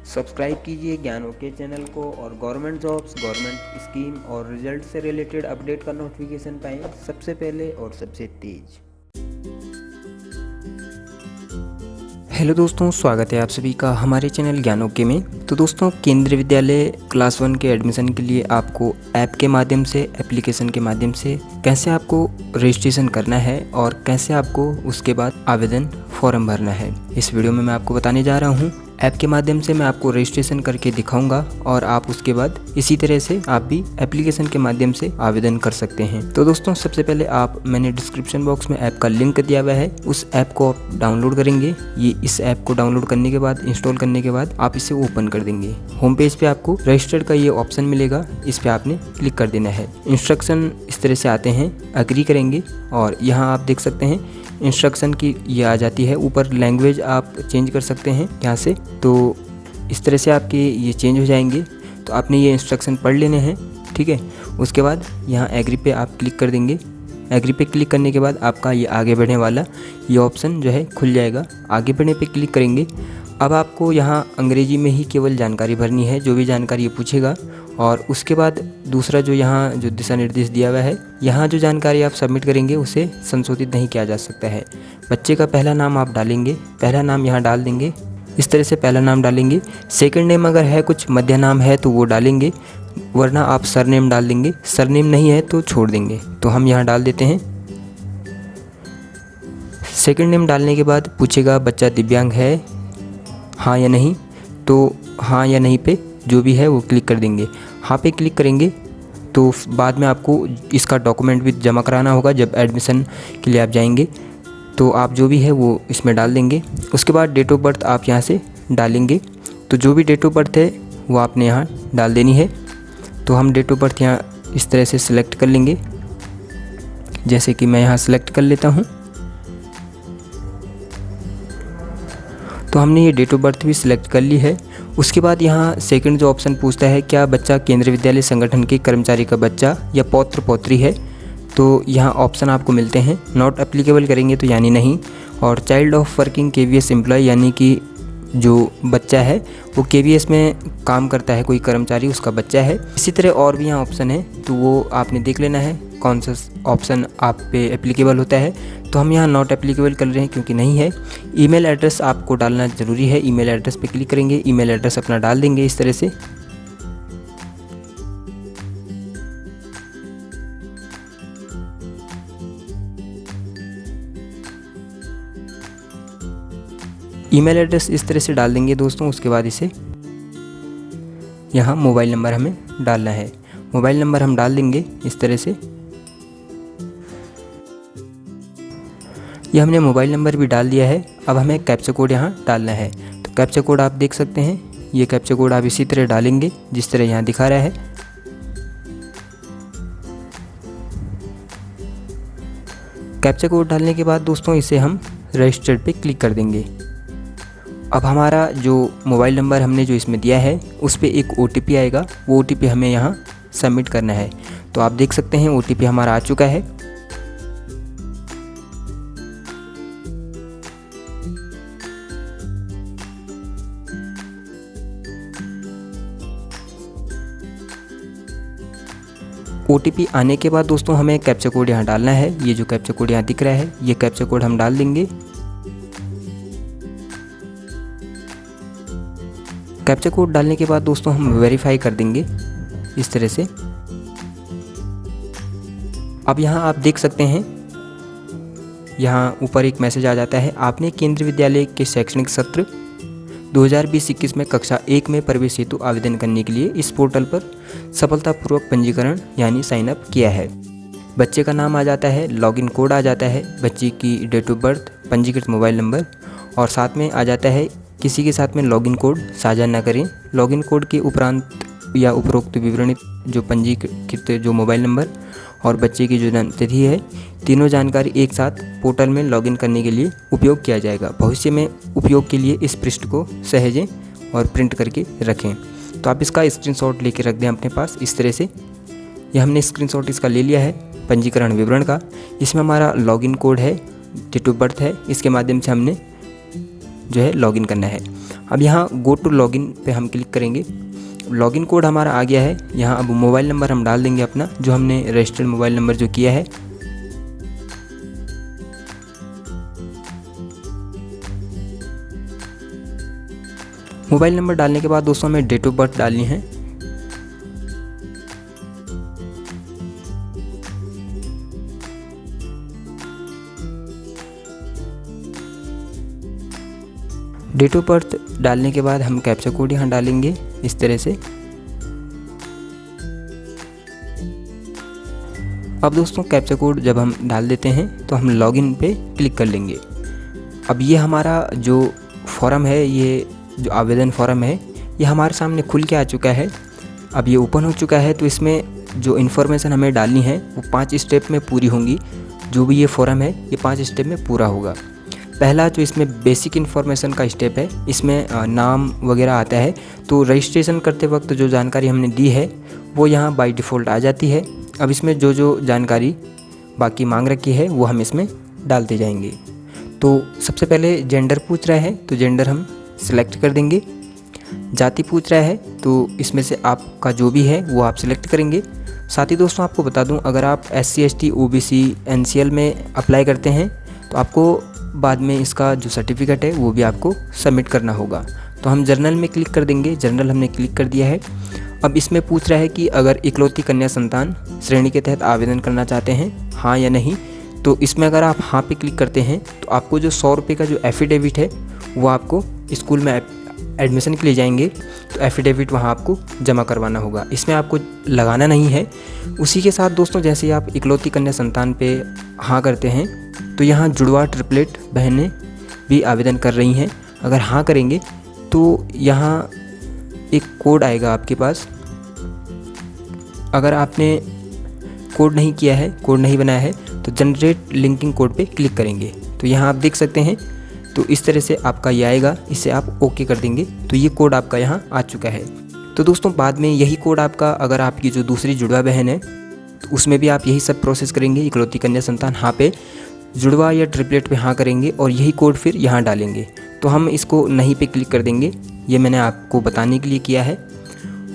Subscribe कीजिए ज्ञान okay channel को और गवर्नमेंट जॉब्स, गवर्नमेंट स्कीम और रिजल्ट से रिलेटेड अपडेट का नोटिफिकेशन पाएँ सबसे पहले और सबसे तेज। हेलो दोस्तों, स्वागत है आप सभी का हमारे चैनल ज्ञान ओके में। तो दोस्तों, केंद्रीय विद्यालय क्लास 1 के एडमिशन के लिए आपको ऐप के माध्यम से, एप्लीकेशन के माध्यम से कैसे आपको रजिस्ट्रेशन करना है और कैसे आपको उसके बाद आवेदन फॉर्म भरना है, इस वीडियो में मैं आपको बताने जा रहा हूं। ऐप के माध्यम से मैं आपको रजिस्ट्रेशन करके दिखाऊंगा और आप उसके बाद इसी तरह से आप भी एप्लीकेशन के माध्यम से आवेदन कर सकते हैं। तो दोस्तों, सबसे पहले मैंने डिस्क्रिप्शन बॉक्स में ऐप का लिंक दिया हुआ है, उस ऐप को आप डाउनलोड करेंगे। इस ऐप को डाउनलोड करने के बाद, इंस्टॉल करने के बाद आप इसे ओपन कर देंगे। होम पेज पे आपको रजिस्टर्ड का ये ऑप्शन मिलेगा, इस पे आपने क्लिक कर देना है। इंस्ट्रक्शन इस तरह से आते हैं, एग्री करेंगे और यहाँ आप देख सकते हैं इंस्ट्रक्शन की ये आ जाती है। ऊपर लैंग्वेज आप चेंज कर सकते हैं यहाँ से, तो इस तरह से आपके ये चेंज हो जाएंगे। तो आपने ये इंस्ट्रक्शन पढ़ लेने हैं, ठीक है। उसके बाद यहाँ एग्री पे आप क्लिक कर देंगे। एग्री पे क्लिक करने के बाद आपका ये आगे बढ़ने वाला ये ऑप्शन जो है खुल जाएगा। आगे बढ़ने पे क्लिक करेंगे। अब आपको यहाँ अंग्रेजी में ही केवल जानकारी भरनी है, जो भी जानकारी ये पूछेगा। और उसके बाद दूसरा जो यहाँ जो दिशा निर्देश दिया हुआ है, यहाँ जो जानकारी आप सबमिट करेंगे उसे संशोधित नहीं किया जा सकता है। बच्चे का पहला नाम आप डालेंगे, पहला नाम यहाँ डाल देंगे, इस तरह से पहला नाम डालेंगे। सेकंड नेम अगर है, कुछ मध्य नाम है तो वो डालेंगे, वरना आप सरनेम डाल देंगे। सरनेम नहीं है तो छोड़ देंगे। तो हम यहाँ डाल देते हैं। सेकंड नेम डालने के बाद पूछेगा बच्चा दिव्यांग है, हाँ या नहीं। तो हाँ या नहीं पे जो भी है वो क्लिक कर देंगे। हाँ पे क्लिक करेंगे तो बाद में आपको इसका डॉक्यूमेंट भी जमा कराना होगा। जब एडमिशन के लिए आप जाएंगे तो आप जो भी है वो इसमें डाल देंगे। उसके बाद डेट ऑफ बर्थ आप यहाँ से डालेंगे। तो जो भी डेट ऑफ बर्थ है वो आपने यहाँ डाल देनी है। तो हम डेट ऑफ बर्थ यहाँ इस तरह से सिलेक्ट कर लेंगे, जैसे कि मैं यहाँ सिलेक्ट कर लेता हूँ। तो हमने ये डेट ऑफ बर्थ भी सिलेक्ट कर ली है। उसके बाद यहाँ सेकंड जो ऑप्शन पूछता है, क्या बच्चा केंद्रीय विद्यालय संगठन के कर्मचारी का बच्चा या पौत्र पौत्री है। तो यहाँ ऑप्शन आपको मिलते हैं। नॉट एप्लीकेबल करेंगे तो यानी नहीं, और child of working KVS employee, यानी कि जो बच्चा है वो केवीएस में काम करता है, कोई कर्मचारी उसका बच्चा है। इसी तरह और भी यहाँ ऑप्शन है, तो वो आपने देख लेना है कौन सा ऑप्शन आप पे एप्लीकेबल होता है। तो हम यहाँ नॉट एप्लीकेबल कर रहे हैं क्योंकि नहीं है। ईमेल एड्रेस आपको डालना ज़रूरी है। ईमेल एड्रेस पे क्लिक करेंगे, ईमेल एड्रेस अपना डाल देंगे इस तरह से। ईमेल एड्रेस इस तरह से डाल देंगे दोस्तों। उसके बाद इसे यहाँ मोबाइल नंबर हमें डालना है। मोबाइल नंबर हम डाल देंगे इस तरह से। ये हमने मोबाइल नंबर भी डाल दिया है। अब हमें कैप्चा कोड यहाँ डालना है। तो कैप्चा कोड आप देख सकते हैं, ये कैप्चा कोड आप इसी तरह डालेंगे जिस तरह यहाँ दिखा रहा है। कैप्चा कोड डालने के बाद दोस्तों इसे हम रजिस्टर्ड पे क्लिक कर देंगे। अब हमारा जो मोबाइल नंबर हमने जो इसमें दिया है उस पर एक OTP आएगा, वो OTP हमें यहाँ सबमिट करना है। तो आप देख सकते हैं OTP हमारा आ चुका है। OTP आने के बाद दोस्तों हमें कैप्चा कोड यहाँ डालना है। ये जो कैप्चा कोड यहाँ दिख रहा है, ये कैप्चा कोड हम डाल देंगे। कैप्चा कोड डालने के बाद दोस्तों हम वेरीफाई कर देंगे इस तरह से। अब यहाँ आप देख सकते हैं, यहाँ ऊपर एक मैसेज आ जाता है, आपने केंद्रीय विद्यालय के शैक्षणिक सत्र 2020-21 में कक्षा 1 में प्रवेश हेतु आवेदन करने के लिए इस पोर्टल पर सफलतापूर्वक पंजीकरण यानी साइन अप किया है। बच्चे का नाम आ जाता है, लॉगिन कोड आ जाता है, बच्चे की डेट ऑफ बर्थ, पंजीकृत मोबाइल नंबर, और साथ में आ जाता है किसी के साथ में लॉगिन कोड साझा न करें। लॉगिन कोड के उपरांत या उपरोक्त विवरण जो पंजीकृत जो मोबाइल नंबर और बच्चे की जो जन्म तिथि है, तीनों जानकारी एक साथ पोर्टल में लॉगिन करने के लिए उपयोग किया जाएगा। भविष्य में उपयोग के लिए इस पृष्ठ को सहेजें और प्रिंट करके रखें। तो आप इसका स्क्रीनशॉट लेके रख दें अपने पास इस तरह से। ये हमने स्क्रीनशॉट इसका ले लिया है पंजीकरण विवरण का। इसमें हमारा लॉगिन कोड है, डेट ऑफ बर्थ है, इसके माध्यम से हमने जो है लॉगिन करना है। अब यहाँ गो टू लॉगिन पे हम क्लिक करेंगे। लॉगिन कोड हमारा आ गया है। यहाँ अब मोबाइल नंबर हम डाल देंगे अपना, जो हमने रजिस्टर्ड मोबाइल नंबर जो किया है। मोबाइल नंबर डालने के बाद दोस्तों हमें डेट ऑफ बर्थ डालनी है। डेट ऑफ बर्थ डालने के बाद हम कैप्चा कोड यहाँ डालेंगे इस तरह से। अब दोस्तों कैप्चा कोड जब हम डाल देते हैं तो हम लॉगिन पे क्लिक कर लेंगे। अब ये हमारा जो फॉर्म है, ये जो आवेदन फॉर्म है, ये हमारे सामने खुल के आ चुका है। अब ये ओपन हो चुका है। तो इसमें जो इन्फॉर्मेशन हमें डालनी है वो 5 स्टेप में पूरी होंगी। जो भी ये फॉर्म है ये 5 स्टेप में पूरा होगा। पहला जो इसमें बेसिक इन्फॉर्मेशन का स्टेप है, इसमें नाम वगैरह आता है। तो रजिस्ट्रेशन करते वक्त जो जानकारी हमने दी है वो यहाँ बाय डिफ़ॉल्ट आ जाती है। अब इसमें जो जो जानकारी बाकी मांग रखी है वो हम इसमें डालते जाएंगे। तो सबसे पहले जेंडर पूछ रहा है, तो जेंडर हम सिलेक्ट कर देंगे। जाति पूछ रहा है, तो इसमें से आपका जो भी है वो आप सिलेक्ट करेंगे। साथ ही दोस्तों आपको बता दूं, अगर आप SC ST OBC NCL में अप्लाई करते हैं तो आपको बाद में इसका जो सर्टिफिकेट है वो भी आपको सबमिट करना होगा। तो हम जर्नल में क्लिक कर देंगे। जर्नल हमने क्लिक कर दिया है। अब इसमें पूछ रहा है कि अगर इकलौती कन्या संतान श्रेणी के तहत आवेदन करना चाहते हैं, हाँ या नहीं। तो इसमें अगर आप हाँ पे क्लिक करते हैं तो आपको जो 100 रुपये का जो एफिडेविट है वो आपको स्कूल में एडमिशन के लिए जाएंगे तो एफिडेविट वहाँ आपको जमा करवाना होगा। इसमें आपको लगाना नहीं है। उसी के साथ दोस्तों जैसे आप इकलौती कन्या संतान पे हाँ करते हैं तो यहाँ जुड़वा ट्रिपलेट बहनें भी आवेदन कर रही हैं। अगर हाँ करेंगे तो यहाँ एक कोड आएगा आपके पास। अगर आपने कोड नहीं किया है, कोड नहीं बनाया है, तो जनरेट लिंकिंग कोड पे क्लिक करेंगे। तो यहाँ आप देख सकते हैं। तो इस तरह से आपका ये आएगा, इसे आप ओके कर देंगे तो ये कोड आपका यहाँ आ चुका है। तो दोस्तों बाद में यही कोड आपका, अगर आपकी जो दूसरी जुड़वा बहन है तो उसमें भी आप यही सब प्रोसेस करेंगे। इकलौती कन्या संतान हाँ पे, जुड़वा या ट्रिपलेट पे हाँ करेंगे और यही कोड फिर यहाँ डालेंगे। तो हम इसको नहीं पे क्लिक कर देंगे। ये मैंने आपको बताने के लिए किया है।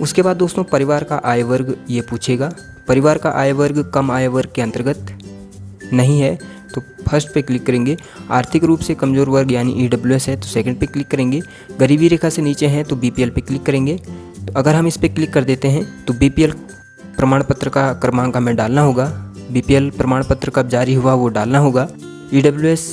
उसके बाद दोस्तों परिवार का आय वर्ग ये पूछेगा। परिवार का आय वर्ग कम आय वर्ग के अंतर्गत नहीं है तो फर्स्ट पे क्लिक करेंगे। आर्थिक रूप से कमज़ोर वर्ग यानी EWS है तो सेकंड पे क्लिक करेंगे। गरीबी रेखा से नीचे हैं तो BPL पे क्लिक करेंगे। तो अगर हम इस पे क्लिक कर देते हैं तो BPL प्रमाण पत्र का क्रमांक हमें डालना होगा। BPL प्रमाण पत्र कब जारी हुआ वो डालना होगा। EWS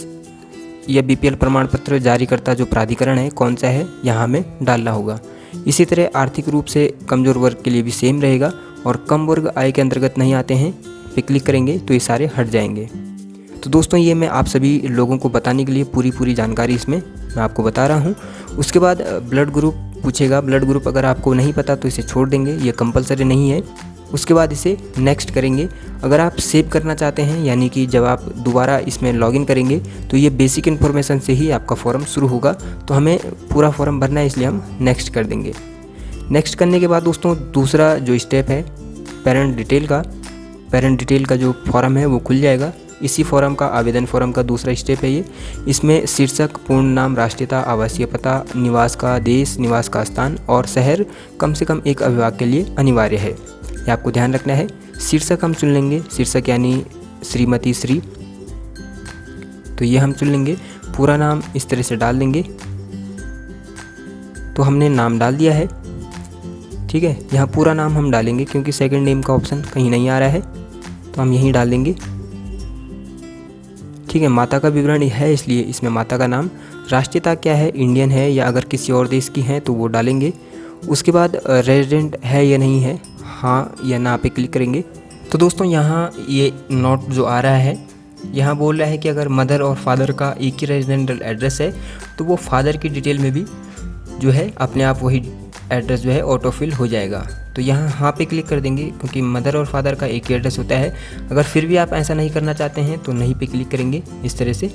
या BPL प्रमाण पत्र जारीकर्ता जो प्राधिकरण है कौन सा है यहाँ हमें डालना होगा। इसी तरह आर्थिक रूप से कमज़ोर वर्ग के लिए भी सेम रहेगा। और कम वर्ग आय के अंतर्गत नहीं आते हैं पे क्लिक करेंगे तो ये सारे हट जाएंगे। तो दोस्तों ये मैं आप सभी लोगों को बताने के लिए पूरी जानकारी इसमें मैं आपको बता रहा हूँ। उसके बाद ब्लड ग्रुप पूछेगा। ब्लड ग्रुप अगर आपको नहीं पता तो इसे छोड़ देंगे, ये कंपलसरी नहीं है। उसके बाद इसे नेक्स्ट करेंगे। अगर आप सेव करना चाहते हैं यानी कि जब आप दोबारा इसमें लॉगिन करेंगे तो ये बेसिक इन्फॉर्मेशन से ही आपका फॉर्म शुरू होगा। तो हमें पूरा फॉर्म भरना है इसलिए हम नेक्स्ट कर देंगे। नेक्स्ट करने के बाद दोस्तों दूसरा जो स्टेप है पेरेंट डिटेल का जो फॉर्म है वो खुल जाएगा। इसी फॉर्म का आवेदन फॉर्म का दूसरा स्टेप है ये। इसमें शीर्षक, पूर्ण नाम, राष्ट्रीयता, आवासीय पता, निवास का देश, निवास का स्थान और शहर कम से कम एक अभिभावक के लिए अनिवार्य है। ये आपको ध्यान रखना है। शीर्षक हम चुन लेंगे। शीर्षक यानी श्रीमती श्री, तो ये हम चुन लेंगे। पूरा नाम इस तरह से डाल देंगे। तो हमने नाम डाल दिया है। ठीक है, यहाँ पूरा नाम हम डालेंगे क्योंकि सेकंड नेम का ऑप्शन कहीं नहीं आ रहा है तो हम यहीं डाल देंगे। ठीक है, माता का विवरण है इसलिए इसमें माता का नाम। राष्ट्रीयता क्या है, इंडियन है या अगर किसी और देश की है तो वो डालेंगे। उसके बाद रेजिडेंट है या नहीं है, हाँ या ना पे क्लिक करेंगे। तो दोस्तों यहाँ ये नोट जो आ रहा है यहाँ बोल रहा है कि अगर मदर और फादर का एक ही रेजिडेंशियल एड्रेस है तो वो फादर की डिटेल में भी जो है अपने आप वही एड्रेस जो है ऑटोफिल हो जाएगा। तो यहाँ हाँ पे क्लिक कर देंगे क्योंकि मदर और फादर का एक ही एड्रेस होता है। अगर फिर भी आप ऐसा नहीं करना चाहते हैं तो नहीं पे क्लिक करेंगे इस तरह से।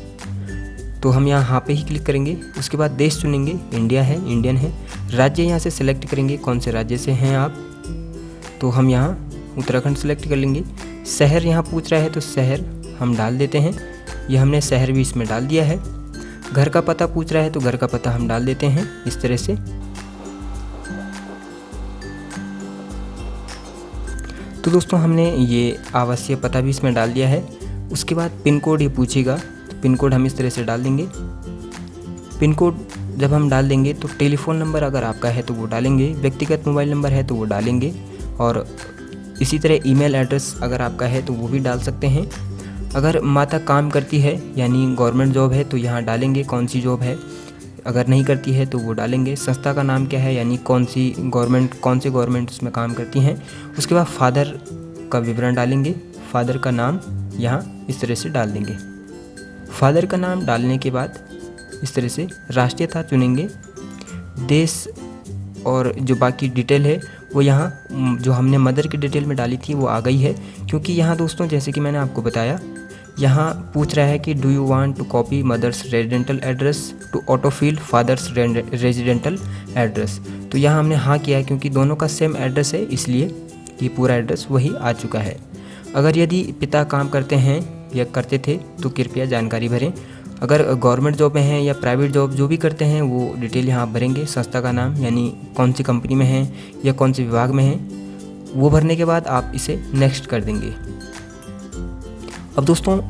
तो हम यहाँ हाँ पे ही क्लिक करेंगे। उसके बाद देश चुनेंगे, इंडिया है, इंडियन है। राज्य यहाँ से सिलेक्ट करेंगे कौन से राज्य से हैं आप, तो हम यहाँ उत्तराखंड सेलेक्ट कर लेंगे। शहर यहाँ पूछ रहा है तो शहर हम डाल देते हैं। ये हमने शहर भी इसमें डाल दिया है। घर का पता पूछ रहा है तो घर का पता हम डाल देते हैं इस तरह से। तो दोस्तों हमने ये आवासीय पता भी इसमें डाल दिया है। उसके बाद पिन कोड ये पूछेगा, तो पिन कोड हम इस तरह से डाल देंगे। पिन कोड जब हम डाल देंगे तो टेलीफ़ोन नंबर अगर आपका है तो वो डालेंगे, व्यक्तिगत मोबाइल नंबर है तो वो डालेंगे, और इसी तरह ईमेल एड्रेस अगर आपका है तो वो भी डाल सकते हैं। अगर माता काम करती है यानी गवर्नमेंट जॉब है तो यहाँ डालेंगे कौन सी जॉब है, अगर नहीं करती है तो वो डालेंगे। संस्था का नाम क्या है यानी कौन से गवर्नमेंट उसमें काम करती हैं। उसके बाद फादर का विवरण डालेंगे, फादर का नाम यहाँ इस तरह से डाल देंगे। फादर का नाम डालने के बाद इस तरह से राष्ट्रीयता चुनेंगे, देश और जो बाकी डिटेल है वो यहाँ जो हमने मदर की डिटेल में डाली थी वो आ गई है। क्योंकि यहाँ दोस्तों जैसे कि मैंने आपको बताया, यहाँ पूछ रहा है कि do you want to copy mother's residential address to autofill father's residential address. तो यहाँ हमने हाँ किया है क्योंकि दोनों का सेम एड्रेस है, इसलिए ये पूरा एड्रेस वही आ चुका है। अगर यदि पिता काम करते हैं या करते थे तो कृपया जानकारी भरें। अगर गवर्नमेंट जॉब में हैं या प्राइवेट जॉब जो भी करते हैं वो डिटेल यहाँ भरेंगे। संस्था का नाम यानी कौन सी कंपनी में हैं या कौन से विभाग में हैं, वो भरने के बाद आप इसे नेक्स्ट कर देंगे। अब दोस्तों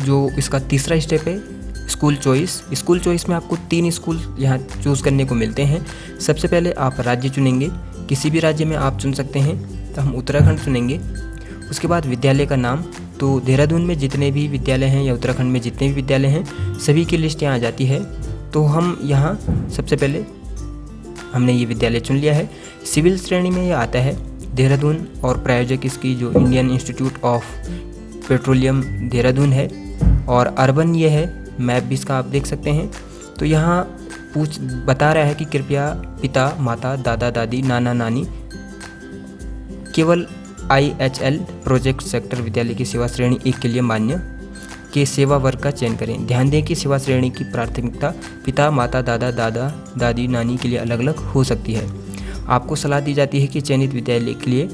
जो इसका तीसरा स्टेप है स्कूल चॉइस। स्कूल चॉइस में आपको 3 स्कूल यहाँ चूज़ करने को मिलते हैं। सबसे पहले आप राज्य चुनेंगे, किसी भी राज्य में आप चुन सकते हैं, तो हम उत्तराखंड चुनेंगे। उसके बाद विद्यालय का नाम, तो देहरादून में जितने भी विद्यालय हैं या उत्तराखंड में जितने भी विद्यालय हैं सभी की लिस्ट यहाँ आ जाती है। तो हम यहाँ सबसे पहले हमने ये विद्यालय चुन लिया है। सिविल श्रेणी में यह आता है देहरादून, और प्रायोजक इसकी जो Indian institute of petroleum Dehradun है, और अर्बन ये है, मैप भी इसका आप देख सकते हैं। तो यहाँ बता रहा है कि कृपया पिता माता दादा दादी नाना नानी केवल IHL प्रोजेक्ट सेक्टर विद्यालय की सेवा श्रेणी 1 के लिए मान्य के सेवा वर्ग का चयन करें। ध्यान दें कि सेवा श्रेणी की प्राथमिकता पिता माता दादा दादी नानी के लिए अलग अलग हो सकती है। आपको सलाह दी जाती है कि चयनित विद्यालय के लिए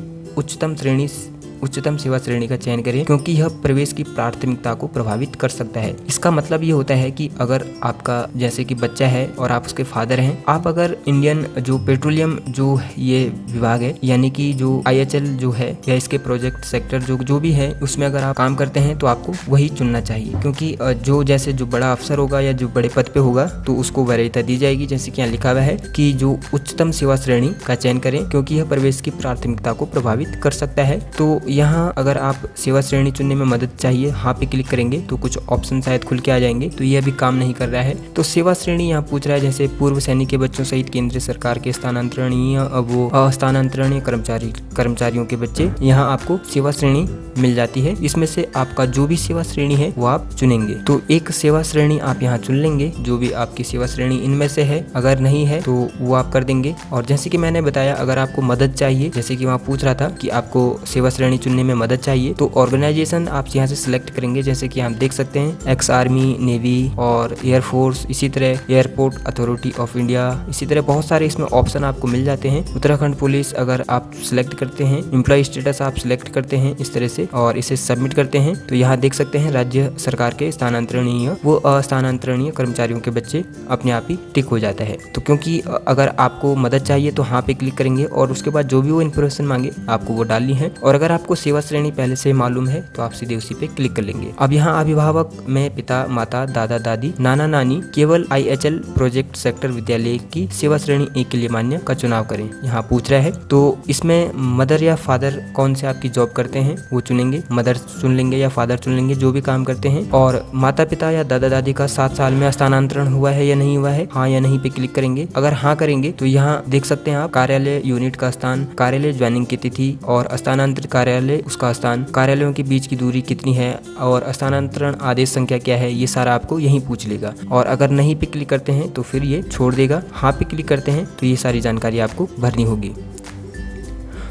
उच्चतम सेवा श्रेणी का चयन करें, क्योंकि यह प्रवेश की प्राथमिकता को प्रभावित कर सकता है। इसका मतलब ये होता है कि अगर आपका जैसे कि बच्चा है और आप उसके फादर हैं, आप अगर इंडियन जो पेट्रोलियम जो ये विभाग है यानी कि जो IHL जो है या इसके प्रोजेक्ट सेक्टर जो भी है उसमें अगर आप काम करते हैं तो आपको वही चुनना चाहिए, क्योंकि जो बड़ा अफसर होगा या जो बड़े पद पे होगा तो उसको वरीयता दी जाएगी। जैसे कि यहाँ लिखा हुआ है कि जो उच्चतम सेवा श्रेणी का चयन करें, क्योंकि यह प्रवेश की प्राथमिकता को प्रभावित कर सकता है। तो यहाँ अगर आप सेवा श्रेणी चुनने में मदद चाहिए, हाँ पे क्लिक करेंगे तो कुछ ऑप्शन शायद खुल के आ जाएंगे। तो ये अभी काम नहीं कर रहा है। तो सेवा श्रेणी यहाँ पूछ रहा है जैसे पूर्व सैनिक के बच्चों सहित केंद्र सरकार के स्थानांतरणीय कर्मचारियों के बच्चे, यहाँ आपको सेवा श्रेणी मिल जाती है। इसमें से आपका जो भी सेवा श्रेणी है वो आप चुनेंगे। तो एक सेवा श्रेणी आप यहाँ चुन लेंगे, जो भी आपकी सेवा श्रेणी इनमें से है। अगर नहीं है तो वो आप कर देंगे। और जैसे कि मैंने बताया, अगर आपको मदद चाहिए, जैसे कि वहाँ पूछ रहा था कि आपको सेवा श्रेणी चुनने में मदद चाहिए, तो ऑर्गेनाइजेशन आप यहाँ से सिलेक्ट करेंगे। जैसे कि आप देख सकते हैं एक्स आर्मी, नेवी और एयरफोर्स, इसी तरह एयरपोर्ट अथॉरिटी ऑफ इंडिया, इसी तरह बहुत सारे इसमें ऑप्शन आपको मिल जाते हैं। उत्तराखंड पुलिस अगर आप सिलेक्ट करते हैं, एम्प्लॉय स्टेटस आप सिलेक्ट करते हैं इस तरह से और इसे सबमिट करते हैं, तो यहाँ देख सकते हैं राज्य सरकार के स्थानांतरणीय कर्मचारियों के बच्चे अपने आप ही टिक हो जाता है। तो क्योंकि अगर आपको मदद चाहिए तो हाँ पे क्लिक करेंगे और उसके बाद जो भी वो इन्फॉर्मेशन मांगे आपको वो डालनी है। और अगर आपको सेवा श्रेणी पहले से मालूम है तो आप सीधे उसी पे क्लिक कर लेंगे। अब यहाँ अभिभावक में पिता माता दादा दादी नाना नानी केवल IHL प्रोजेक्ट सेक्टर विद्यालय की सेवा श्रेणी 1 के लिए मान्य का चुनाव करें, यहाँ पूछ रहा है। तो इसमें मदर या फादर कौन से आपकी जॉब करते हैं वो चुनेंगे, मदर चुन लेंगे या फादर चुन लेंगे, जो भी काम करते हैं। और माता पिता या दादा दादी का 7 साल में स्थानांतरण हुआ है या नहीं हुआ है, हाँ या नहीं पे क्लिक करेंगे। अगर हाँ करेंगे तो यहाँ देख सकते हैं आप कार्यालय यूनिट का स्थान, कार्यालय ज्वाइनिंग की तिथि और स्थानांतरित कार्यालय उसका स्थान, कार्यालयों के बीच की दूरी कितनी है और स्थानांतरण आदेश संख्या क्या है, ये सारा आपको यहीं पूछ लेगा। और अगर नहीं पे क्लिक करते हैं तो फिर ये छोड़ देगा। हाँ पे क्लिक करते हैं तो ये सारी जानकारी आपको भरनी होगी।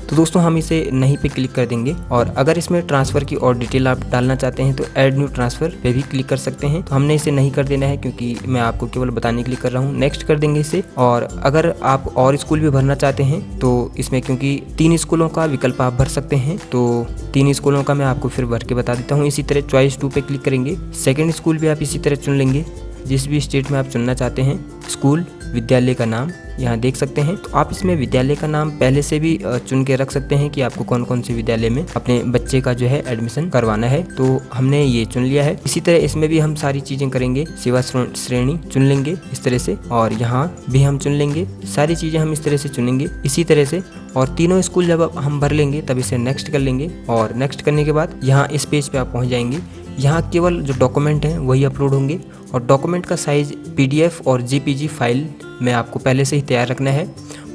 तो दोस्तों हम इसे नहीं पे क्लिक कर देंगे। और अगर इसमें ट्रांसफ़र की और डिटेल आप डालना चाहते हैं तो ऐड न्यू ट्रांसफ़र पे भी क्लिक कर सकते हैं। तो हमने इसे नहीं कर देना है क्योंकि मैं आपको केवल बताने के लिए कर रहा हूँ। नेक्स्ट कर देंगे इसे। और अगर आप और स्कूल भी भरना चाहते हैं तो इसमें क्योंकि 3 स्कूलों का विकल्प आप भर सकते हैं, तो 3 स्कूलों का मैं आपको फिर भर के बता देता हूँ। इसी तरह चॉइस 2 पे क्लिक करेंगे, सेकेंड स्कूल भी आप इसी तरह चुन लेंगे। जिस भी स्टेट में आप चुनना चाहते हैं, स्कूल, विद्यालय का नाम यहाँ देख सकते हैं। तो आप इसमें विद्यालय का नाम पहले से भी चुन के रख सकते हैं कि आपको कौन कौन से विद्यालय में अपने बच्चे का जो है एडमिशन करवाना है। तो हमने ये चुन लिया है। इसी तरह इसमें भी हम सारी चीज़ें करेंगे, सेवा श्रेणी चुन लेंगे इस तरह से, और यहाँ भी हम चुन लेंगे। सारी चीज़ें हम इस तरह से चुनेंगे इसी तरह से, और तीनों स्कूल जब हम भर लेंगे तब इसे नेक्स्ट कर लेंगे। और नेक्स्ट करने के बाद यहाँ इस पेज पे आप पहुँच जाएंगे। यहाँ केवल जो डॉक्यूमेंट हैं वही अपलोड होंगे, और डॉक्यूमेंट का साइज़ PDF और JPG फाइल में आपको पहले से ही तैयार रखना है।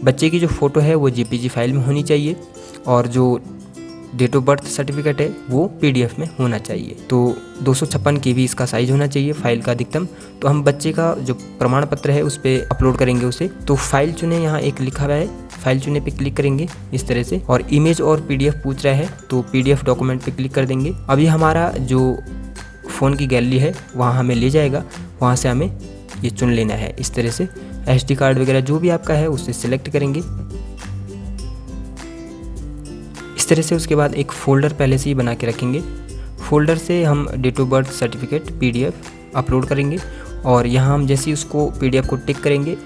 बच्चे की जो फ़ोटो है वो JPG फाइल में होनी चाहिए, और जो डेट ऑफ बर्थ सर्टिफिकेट है वो PDF में होना चाहिए। तो 256 KB इसका साइज़ होना चाहिए फाइल का अधिकतम। तो हम बच्चे का जो प्रमाण पत्र है उस पर अपलोड करेंगे उसे। तो फाइल चुने, यहाँ एक लिखा हुआ है, फाइल चुने पे क्लिक करेंगे इस तरह से, और इमेज और PDF पूछ रहा है तो PDF डॉक्यूमेंट पे क्लिक कर देंगे। अभी हमारा जो फ़ोन की गैलरी है वहाँ हमें ले जाएगा, वहाँ से हमें ये चुन लेना है इस तरह से। SD कार्ड वगैरह जो भी आपका है उससे सिलेक्ट करेंगे इस तरह से। उसके बाद एक फ़ोल्डर पहले से ही बना के रखेंगे। फ़ोल्डर से हम date of birth certificate PDF upload करेंगे, और यहाँ हम जैसे ही उसको PDF को टिक करेंगे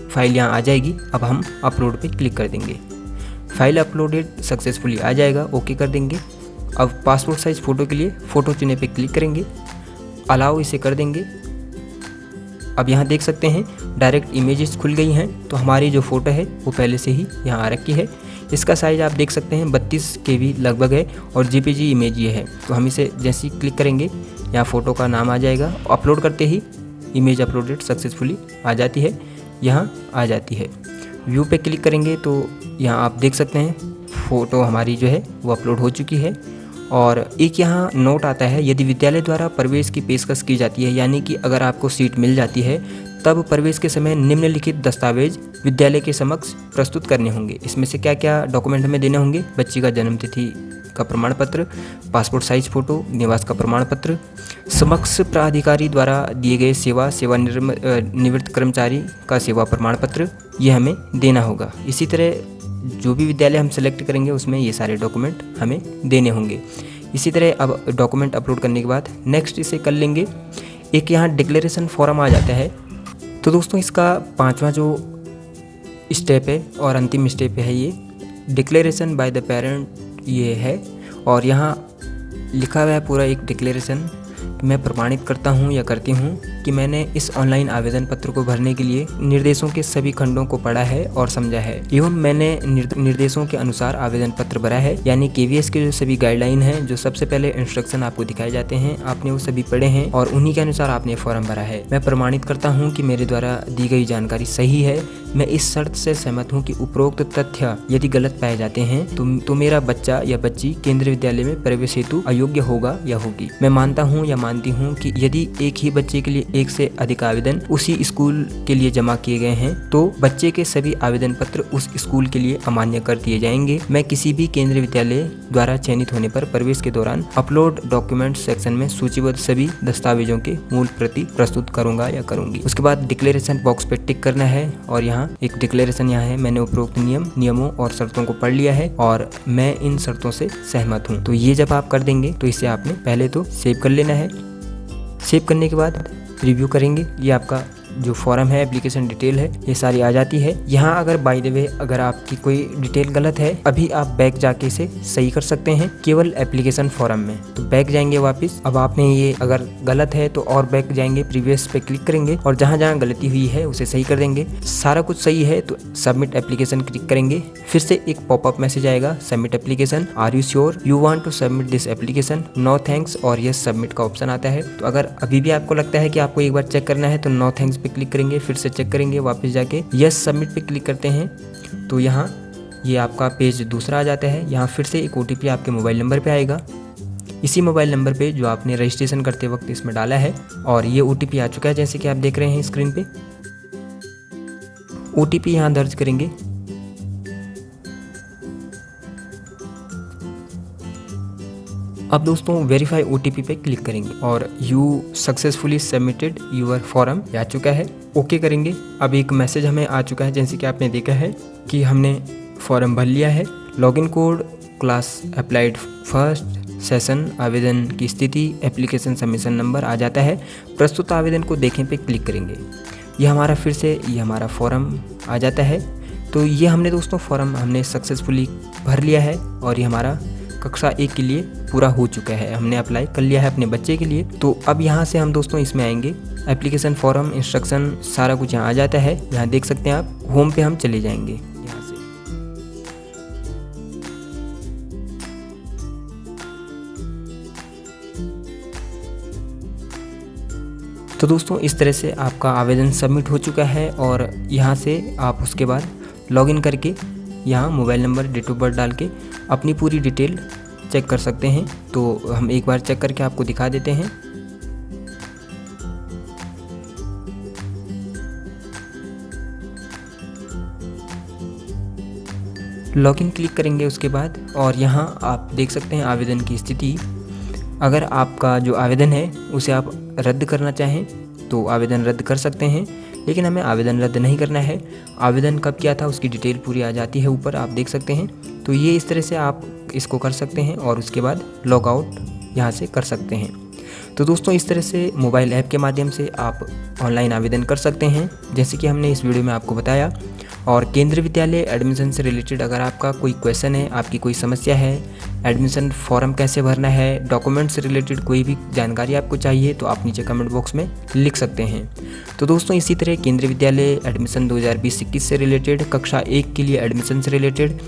फाइल यहाँ आ जाएगी। अब हम अपलोड पे क्लिक कर देंगे, फाइल अपलोडेड सक्सेसफुली आ जाएगा, ओके कर देंगे। अब पासपोर्ट साइज़ फ़ोटो के लिए फ़ोटो चुने पे क्लिक करेंगे, अलाउ इसे कर देंगे। अब यहाँ देख सकते हैं डायरेक्ट इमेजेस खुल गई हैं। तो हमारी जो फ़ोटो है वो पहले से ही यहाँ आ रखी है। इसका साइज़ आप देख सकते हैं 32 KB लगभग है, और JPG इमेज ये है। तो हम इसे जैसे ही क्लिक करेंगे यहाँ फ़ोटो का नाम आ जाएगा, अपलोड करते ही इमेज अपलोडेड सक्सेसफुली आ जाती है, यहाँ आ जाती है। व्यू पे क्लिक करेंगे तो यहाँ आप देख सकते हैं फ़ोटो हमारी जो है वो अपलोड हो चुकी है। और एक यहाँ नोट आता है, यदि विद्यालय द्वारा प्रवेश की पेशकश की जाती है, यानी कि अगर आपको सीट मिल जाती है तब प्रवेश के समय निम्नलिखित दस्तावेज विद्यालय के समक्ष प्रस्तुत करने होंगे। इसमें से क्या क्या डॉक्यूमेंट हमें देने होंगे? बच्ची का जन्म तिथि का प्रमाण पत्र, पासपोर्ट साइज फ़ोटो, निवास का प्रमाण पत्र, समक्ष प्राधिकारी द्वारा दिए गए सेवानिवृत्त कर्मचारी का सेवा प्रमाण पत्र, ये हमें देना होगा। इसी तरह जो भी विद्यालय हम सेलेक्ट करेंगे उसमें ये सारे डॉक्यूमेंट हमें देने होंगे। इसी तरह अब डॉक्यूमेंट अपलोड करने के बाद नेक्स्ट इसे कर लेंगे। एक यहाँ डिक्लेरेशन फॉर्म आ जाता है। तो दोस्तों इसका 5वां जो स्टेप है और अंतिम स्टेप है ये डिक्लेरेशन बाय द पेरेंट ये है, और यहाँ लिखा हुआ है पूरा एक डिक्लेरेशन। मैं प्रमाणित करता हूँ या करती हूँ कि मैंने इस ऑनलाइन आवेदन पत्र को भरने के लिए निर्देशों के सभी खंडों को पढ़ा है और समझा है, एवं मैंने निर्देशों के अनुसार आवेदन पत्र भरा है। यानी KVS के जो सभी गाइडलाइन हैं, जो सबसे पहले इंस्ट्रक्शन आपको दिखाए जाते हैं, आपने वो सभी पढ़े हैं और उन्हीं के अनुसार आपने फॉर्म भरा है। मैं प्रमाणित करता हूँ कि मेरे द्वारा दी गई जानकारी सही है। मैं इस शर्त से सहमत हूँ कि उपरोक्त तथ्य यदि गलत पाए जाते हैं तो मेरा बच्चा या बच्ची केंद्रीय विद्यालय में प्रवेश हेतु अयोग्य होगा या होगी। मैं मानता हूँ या मानती हूँ कि यदि एक ही बच्चे के लिए एक से अधिक आवेदन उसी स्कूल के लिए जमा किए गए हैं तो बच्चे के सभी आवेदन पत्र उस स्कूल के लिए अमान्य कर दिए जाएंगे। मैं किसी भी केंद्रीय विद्यालय द्वारा चयनित होने पर प्रवेश के दौरान अपलोड डॉक्यूमेंट सेक्शन में सूचीबद्ध सभी दस्तावेजों के मूल प्रति प्रस्तुत करूंगा या करूंगी। उसके बाद डिक्लेरेशन बॉक्स पे टिक करना है, और यहाँ एक डिक्लेरेशन यहाँ है, मैंने उपरोक्त नियमों और शर्तों को पढ़ लिया है और मैं इन शर्तों से सहमत हूँ। तो ये जब आप कर देंगे तो इसे आपने पहले तो सेव कर लेना है। सेव करने के बाद रिव्यू करेंगे। ये आपका जो फॉर्म है, एप्लीकेशन डिटेल है, ये सारी आ जाती है। यहाँ अगर बाय द वे अगर आपकी कोई डिटेल गलत है, अभी आप बैक जाके इसे सही कर सकते हैं केवल एप्लीकेशन फॉर्म में। तो बैक जाएंगे वापस। अब आपने ये अगर गलत है तो और बैक जाएंगे, प्रीवियस पे क्लिक करेंगे और जहाँ जहाँ गलती हुई है उसे सही कर देंगे। सारा कुछ सही है तो सबमिट एप्लीकेशन क्लिक करेंगे। फिर से एक पॉपअप मैसेज आएगा, submit application, are you sure you want to submit this application, no thanks और यस सबमिट का ऑप्शन आता है। तो अगर अभी भी आपको लगता है कि आपको एक बार चेक करना है तो नो थैंक्स पे क्लिक करेंगे, फिर से चेक करेंगे, वापस जाके यस सबमिट पे क्लिक करते हैं। तो यहाँ ये आपका पेज दूसरा आ जाता है। यहाँ फिर से एक OTP आपके मोबाइल नंबर पे आएगा, इसी मोबाइल नंबर पे जो आपने रजिस्ट्रेशन करते वक्त इसमें डाला है, और ये OTP आ चुका है जैसे कि आप देख रहे हैं स्क्रीन पे। OTP यहाँ दर्ज करेंगे। अब दोस्तों वेरीफाई OTP पे क्लिक करेंगे और you successfully submitted your form आ चुका है, ओके करेंगे। अब एक मैसेज हमें आ चुका है जैसे कि आपने देखा है कि हमने फॉर्म भर लिया है। Login code class applied first session, आवेदन की स्थिति, एप्लीकेशन सबमिशन नंबर आ जाता है। प्रस्तुत आवेदन को देखें पे क्लिक करेंगे। ये हमारा फॉर्म आ जाता है। तो ये हमने दोस्तों फॉर्म हमने सक्सेसफुली भर लिया है और ये हमारा कक्षा 1 के लिए पूरा हो चुका है। हमने अप्लाई कर लिया है अपने बच्चे के लिए। तो अब यहाँ से हम दोस्तों इसमें आएंगे, एप्लीकेशन फॉर्म, इंस्ट्रक्शन, सारा कुछ यहाँ आ जाता है। यहाँ देख सकते हैं आप, होम पे हम चले जाएंगे यहाँ से। तो दोस्तों इस तरह से आपका आवेदन सबमिट हो चुका है और यहाँ से आप उसके बाद लॉगिन करके यहाँ mobile number, date of birth डाल के अपनी पूरी डिटेल चेक कर सकते हैं। तो हम एक बार चेक करके आपको दिखा देते हैं। लॉगिन क्लिक करेंगे उसके बाद और यहाँ आप देख सकते हैं आवेदन की स्थिति। अगर आपका जो आवेदन है उसे आप रद्द करना चाहें तो आवेदन रद्द कर सकते हैं, लेकिन हमें आवेदन रद्द नहीं करना है। आवेदन कब किया था उसकी डिटेल पूरी आ जाती है ऊपर, आप देख सकते हैं। तो ये इस तरह से आप इसको कर सकते हैं और उसके बाद लॉग आउट यहाँ से कर सकते हैं। तो दोस्तों इस तरह से मोबाइल ऐप के माध्यम से आप ऑनलाइन आवेदन कर सकते हैं, जैसे कि हमने इस वीडियो में आपको बताया। और केंद्रीय विद्यालय एडमिशन से रिलेटेड अगर आपका कोई क्वेश्चन है, आपकी कोई समस्या है, एडमिशन फॉर्म कैसे भरना है, डॉक्यूमेंट से रिलेटेड कोई भी जानकारी आपको चाहिए तो आप नीचे कमेंट बॉक्स में लिख सकते हैं। तो दोस्तों इसी तरह केंद्रीय विद्यालय एडमिशन 2020-21 से रिलेटेड, कक्षा 1 के लिए एडमिशन से रिलेटेड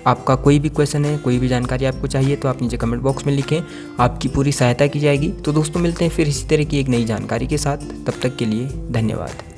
आपका कोई भी क्वेश्चन है, कोई भी जानकारी आपको चाहिए तो आप नीचे कमेंट बॉक्स में लिखें, आपकी पूरी सहायता की जाएगी। तो दोस्तों मिलते हैं फिर इसी तरह की एक नई जानकारी के साथ, तब तक के लिए धन्यवाद।